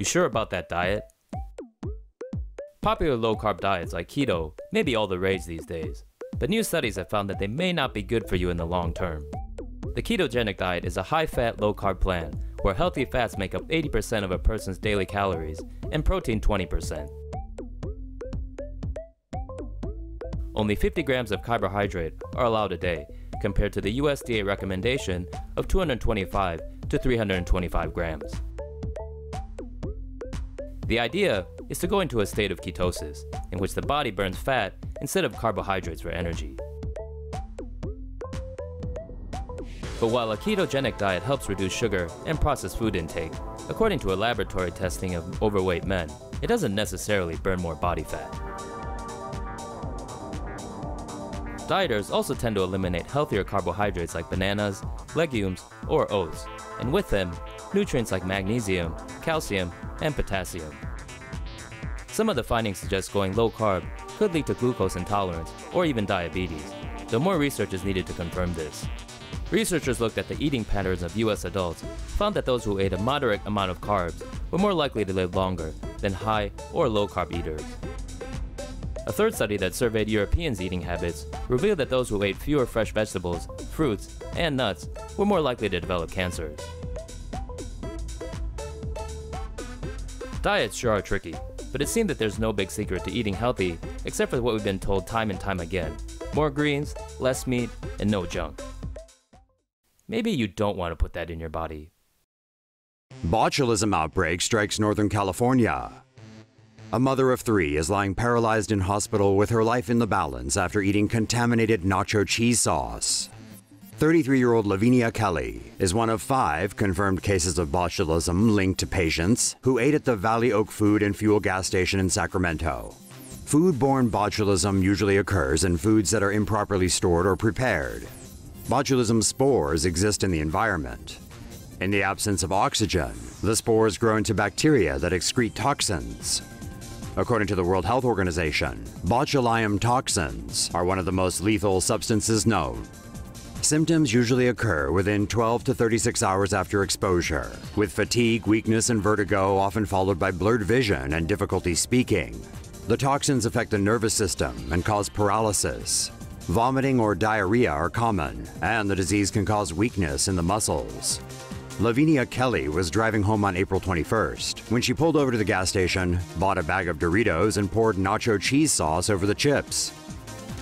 You sure about that diet? Popular low-carb diets like keto may be all the rage these days, but new studies have found that they may not be good for you in the long term. The ketogenic diet is a high-fat, low-carb plan where healthy fats make up 80% of a person's daily calories and protein 20%. Only 50 grams of carbohydrate are allowed a day, compared to the USDA recommendation of 225 to 325 grams. The idea is to go into a state of ketosis, in which the body burns fat instead of carbohydrates for energy. But while a ketogenic diet helps reduce sugar and processed food intake, according to a laboratory testing of overweight men, it doesn't necessarily burn more body fat. Dieters also tend to eliminate healthier carbohydrates like bananas, legumes, or oats, and with them, nutrients like magnesium, calcium, and potassium. Some of the findings suggest going low carb could lead to glucose intolerance or even diabetes, though more research is needed to confirm this. Researchers looked at the eating patterns of US adults, found that those who ate a moderate amount of carbs were more likely to live longer than high or low carb eaters. A third study that surveyed Europeans' eating habits revealed that those who ate fewer fresh vegetables, fruits, and nuts were more likely to develop cancers. Diets sure are tricky, but it seems that there's no big secret to eating healthy except for what we've been told time and time again: more greens, less meat, and no junk. Maybe you don't want to put that in your body. Botulism outbreak strikes Northern California. A mother of 3 is lying paralyzed in hospital with her life in the balance after eating contaminated nacho cheese sauce. 33-year-old Lavinia Kelly is one of 5 confirmed cases of botulism linked to patients who ate at the Valley Oak Food and Fuel gas station in Sacramento. Foodborne botulism usually occurs in foods that are improperly stored or prepared. Botulism spores exist in the environment. In the absence of oxygen, the spores grow into bacteria that excrete toxins. According to the World Health Organization, botulism toxins are one of the most lethal substances known. Symptoms usually occur within 12 to 36 hours after exposure, with fatigue, weakness, and vertigo often followed by blurred vision and difficulty speaking. The toxins affect the nervous system and cause paralysis. Vomiting or diarrhea are common, and the disease can cause weakness in the muscles. Lavinia Kelly was driving home on April 21st when she pulled over to the gas station, bought a bag of Doritos, and poured nacho cheese sauce over the chips.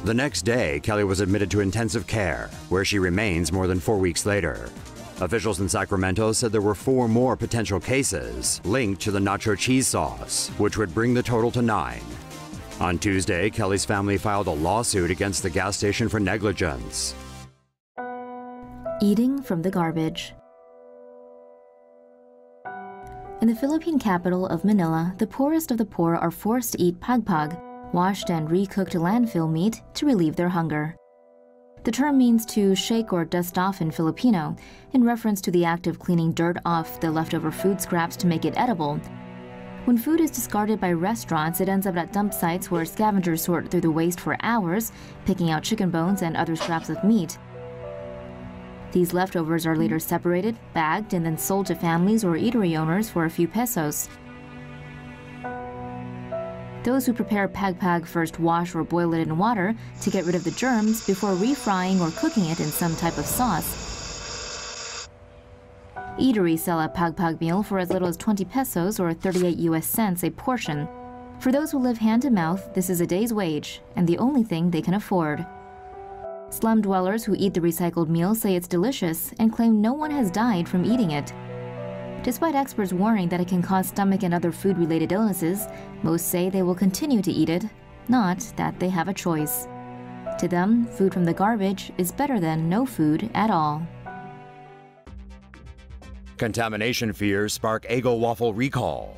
The next day, Kelly was admitted to intensive care, where she remains more than 4 weeks later. Officials in Sacramento said there were 4 more potential cases linked to the nacho cheese sauce, which would bring the total to 9. On Tuesday, Kelly's family filed a lawsuit against the gas station for negligence. Eating from the garbage. In the Philippine capital of Manila, the poorest of the poor are forced to eat pagpag, washed and recooked landfill meat, to relieve their hunger. The term means to shake or dust off in Filipino, in reference to the act of cleaning dirt off the leftover food scraps to make it edible. When food is discarded by restaurants, it ends up at dump sites where scavengers sort through the waste for hours, picking out chicken bones and other scraps of meat. These leftovers are later separated, bagged, and then sold to families or eatery owners for a few pesos. Those who prepare pagpag first wash or boil it in water to get rid of the germs before refrying or cooking it in some type of sauce. Eateries sell a pagpag meal for as little as 20 pesos or 38 US cents a portion. For those who live hand to mouth, this is a day's wage and the only thing they can afford. Slum dwellers who eat the recycled meal say it's delicious and claim no one has died from eating it. Despite experts warning that it can cause stomach and other food-related illnesses, most say they will continue to eat it, not that they have a choice. To them, food from the garbage is better than no food at all. Contamination fears spark Eggo waffle recall.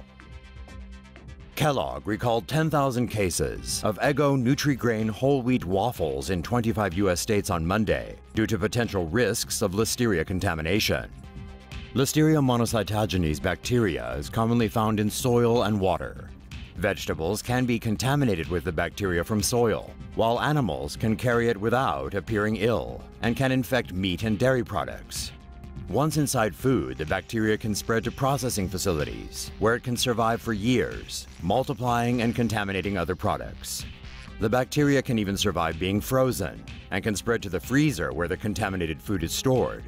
Kellogg recalled 10,000 cases of Eggo Nutri-Grain whole wheat waffles in 25 U.S. states on Monday due to potential risks of Listeria contamination. Listeria monocytogenes bacteria is commonly found in soil and water. Vegetables can be contaminated with the bacteria from soil, while animals can carry it without appearing ill and can infect meat and dairy products. Once inside food, the bacteria can spread to processing facilities, where it can survive for years, multiplying and contaminating other products. The bacteria can even survive being frozen, and can spread to the freezer where the contaminated food is stored.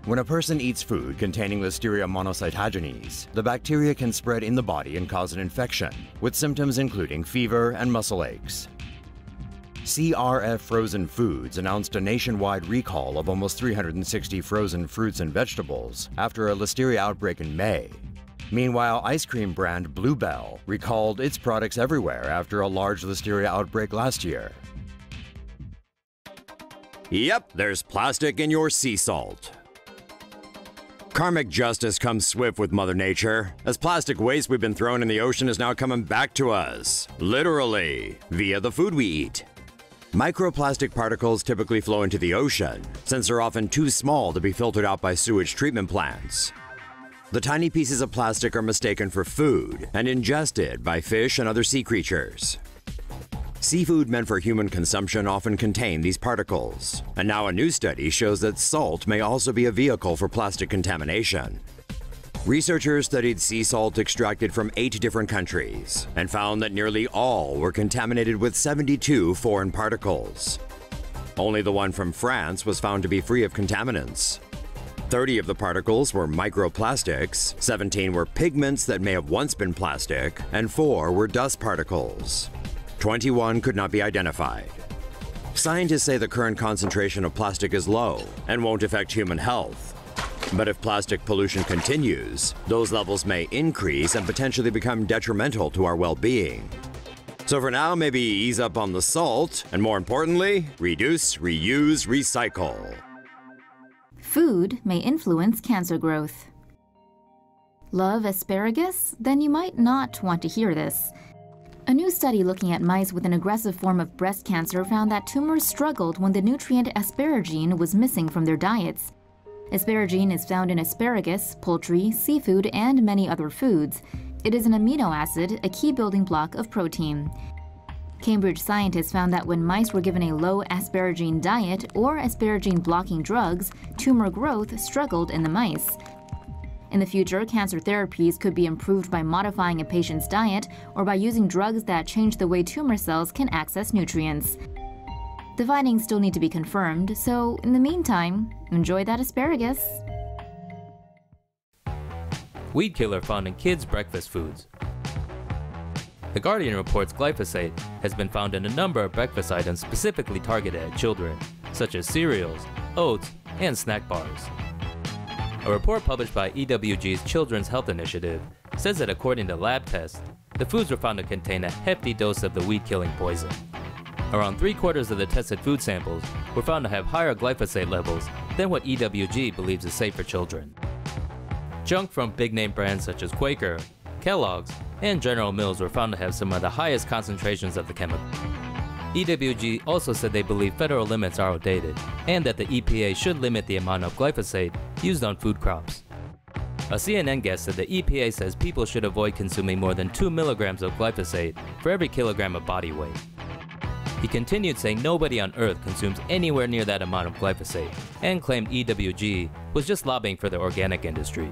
When a person eats food containing Listeria monocytogenes, the bacteria can spread in the body and cause an infection, with symptoms including fever and muscle aches. CRF Frozen Foods announced a nationwide recall of almost 360 frozen fruits and vegetables after a Listeria outbreak in May. Meanwhile, ice cream brand Bluebell recalled its products everywhere after a large Listeria outbreak last year. Yep, there's plastic in your sea salt. Karmic justice comes swift with Mother Nature, as plastic waste we've been throwing in the ocean is now coming back to us, literally, via the food we eat. Microplastic particles typically flow into the ocean, since they're often too small to be filtered out by sewage treatment plants. The tiny pieces of plastic are mistaken for food and ingested by fish and other sea creatures. Seafood meant for human consumption often contain these particles, and now a new study shows that salt may also be a vehicle for plastic contamination. Researchers studied sea salt extracted from 8 different countries and found that nearly all were contaminated with 72 foreign particles. Only the one from France was found to be free of contaminants. 30 of the particles were microplastics, 17 were pigments that may have once been plastic, and 4 were dust particles. 21 could not be identified. Scientists say the current concentration of plastic is low and won't affect human health. But if plastic pollution continues, those levels may increase and potentially become detrimental to our well-being. So for now, maybe ease up on the salt, and more importantly, reduce, reuse, recycle. Food may influence cancer growth. Love asparagus? Then you might not want to hear this. A new study looking at mice with an aggressive form of breast cancer found that tumors struggled when the nutrient asparagine was missing from their diets. Asparagine is found in asparagus, poultry, seafood, and many other foods. It is an amino acid, a key building block of protein. Cambridge scientists found that when mice were given a low asparagine diet or asparagine-blocking drugs, tumor growth struggled in the mice. In the future, cancer therapies could be improved by modifying a patient's diet or by using drugs that change the way tumor cells can access nutrients. The findings still need to be confirmed, so in the meantime, enjoy that asparagus. Weed killer found in kids' breakfast foods. The Guardian reports glyphosate has been found in a number of breakfast items specifically targeted at children, such as cereals, oats, and snack bars. A report published by EWG's Children's Health Initiative says that according to lab tests, the foods were found to contain a hefty dose of the weed-killing poison. Around 3/4 of the tested food samples were found to have higher glyphosate levels than what EWG believes is safe for children. Junk from big-name brands such as Quaker, Kellogg's, and General Mills were found to have some of the highest concentrations of the chemical. EWG also said they believe federal limits are outdated and that the EPA should limit the amount of glyphosate used on food crops. A CNN guest said the EPA says people should avoid consuming more than 2 milligrams of glyphosate for every kilogram of body weight. He continued saying nobody on Earth consumes anywhere near that amount of glyphosate and claimed EWG was just lobbying for the organic industry.